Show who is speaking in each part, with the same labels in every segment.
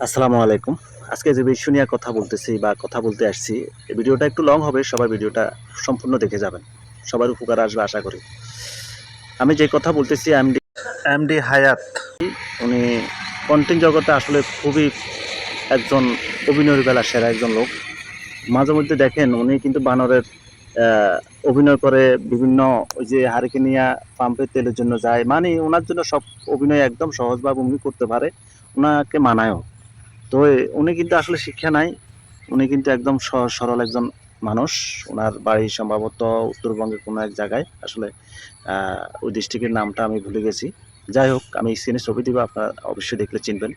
Speaker 1: আসসালামু আলাইকুম। আজকে যে বিষয় নিয়ে কথা বলতেছি বা কথা বলতে আসছি, এই ভিডিওটা একটু লং হবে। সবাই ভিডিওটা সম্পূর্ণ দেখে যাবেন। সবার উপকার আসবে আশা করি। আমি যে কথা বলতেছি এমডি হায়াত, উনি কন্টেন্ট জগতে আসলে খুবই একজন অভিনয়ের বেলা সেরা একজন লোক। মাঝে মধ্যে দেখেন উনি কিন্তু বানরের অভিনয় করে বিভিন্ন ওই যে হারিকেনিয়া পাম্পের তেলের জন্য যায়। মানে ওনার জন্য সব অভিনয় একদম সহজভাবে উনি করতে পারে। উনাকে মানায়ও। তো উনি কিন্তু আসলে শিক্ষা নাই। উনি কিন্তু একদম সহজ সরল একজন মানুষ। উনার বাড়ি সম্ভবত উত্তরবঙ্গের কোনো এক জায়গায়। আসলে ওই ডিস্ট্রিক্টের নামটা আমি ভুলে গেছি। যাই হোক, আমি স্ক্রিনে ছবি দিব, আপনারা অবশ্যই দেখলে চিনবেন।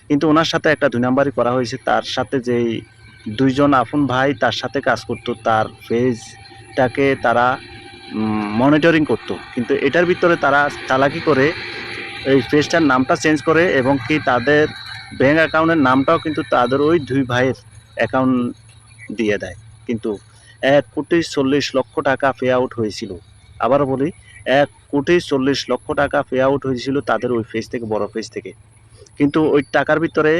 Speaker 1: কিন্তু উনার সাথে একটা ২ নাম্বারি করা হয়েছে। তার সাথে যেই ২ জন আপন ভাই তার সাথে কাজ করত, তার পেজটাকে তারা মনিটরিং করত। কিন্তু এটার ভিতরে তারা চালাকি করে এই পেজটার নামটা চেঞ্জ করে এবং কি তাদের ব্যাংক অ্যাকাউন্টের নামটাও কিন্তু তাদের ওই ২ ভাইয়ের অ্যাকাউন্ট দিয়ে দেয়। কিন্তু ১,৪০,০০,০০০ টাকা পে আউট হয়েছিল। আবারও বলি, ১,৪০,০০,০০০ টাকা পে আউট হয়েছিল তাদের ওই পেজ থেকে, বড় পেজ থেকে। কিন্তু ওই টাকার ভিতরে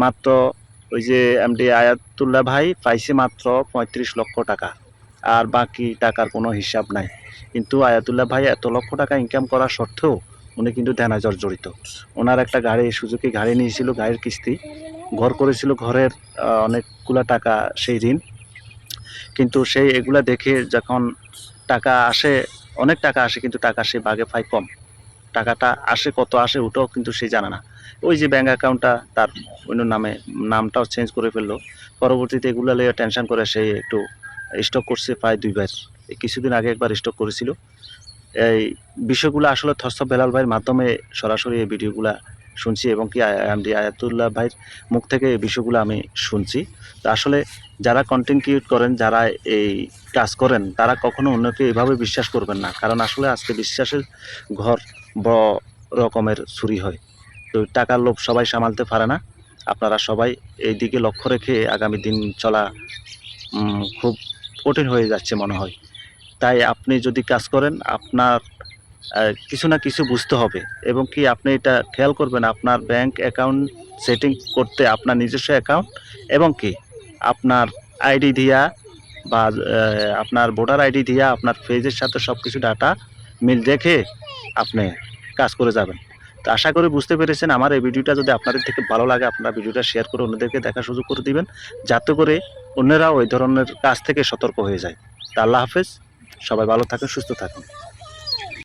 Speaker 1: মাত্র ওই যে এমডি আয়াতুল্লাহ ভাই পাইছে মাত্র ৩৫,০০,০০০ টাকা। আর বাকি টাকার কোনো হিসাব নাই। কিন্তু আয়াতুল্লাহ ভাই এত লক্ষ টাকা ইনকাম করা সত্ত্বেও উনি কিন্তু দেনা জর্জরিত। ওনার একটা গাড়ি, সুজুকি গাড়ি নিয়েছিল, গাড়ির কিস্তি। ঘর করেছিল, ঘরের অনেকগুলা টাকা সেই ঋণ। কিন্তু সেই এগুলা দেখে যখন টাকা আসে, অনেক টাকা আসে কিন্তু টাকা সে ভাগে পায় কম। টাকাটা আসে, কত আসে ওটাও কিন্তু সে জানে না। ওই যে ব্যাংক অ্যাকাউন্টটা তার অন্য নামে, নামটাও চেঞ্জ করে ফেললো। পরবর্তীতে এগুলা লিয়ে টেনশন করে সে একটু স্টক করছে প্রায় ২ বার। এই কিছুদিন আগে একবার স্টক করেছিল। এই বিষয়গুলো আসলে থসফ বেলাল ভাইয়ের মাধ্যমে সরাসরি এই ভিডিওগুলা শুনছি এবং কি এমডি আয়াতুল্লাহ ভাইয়ের মুখ থেকে এই বিষয়গুলো আমি শুনছি। তো আসলে যারা কন্টেন্ট ক্রিয়েট করেন, যারা এই কাজ করেন, তারা কখনো অন্যকে এভাবে বিশ্বাস করবেন না। কারণ আসলে আজকে বিশ্বাসের ঘর বড় রকমের চুরি হয়। তো টাকার লোভ সবাই সামালতে পারে না। আপনারা সবাই এই দিকে লক্ষ্য রেখে আগামী দিন চলা খুব কঠিন হয়ে যাচ্ছে মনে হয়। তাই আপনি যদি কাজ করেন, আপনার কিছু না কিছু বুঝতে হবে এবং কি আপনি এটা খেয়াল করবেন, আপনার ব্যাংক অ্যাকাউন্ট সেটিং করতে আপনার নিজস্ব অ্যাকাউন্ট এবং কি আপনার আইডি দিয়া বা আপনার ভোটার আইডি দিয়া আপনার পেজের সাথে সব কিছু ডাটা মিল রেখে আপনি কাজ করে যাবেন। তো আশা করি বুঝতে পেরেছেন। আমার এই ভিডিওটা যদি আপনাদের থেকে ভালো লাগে, আপনারা ভিডিওটা শেয়ার করে অন্যদেরকে দেখার সুযোগ করে দিবেন, যাতে করে অন্যরাও ওই ধরনের কাজ থেকে সতর্ক হয়ে যায়। তা আল্লাহ হাফেজ। সবাই ভালো থাকুন, সুস্থ থাকুন।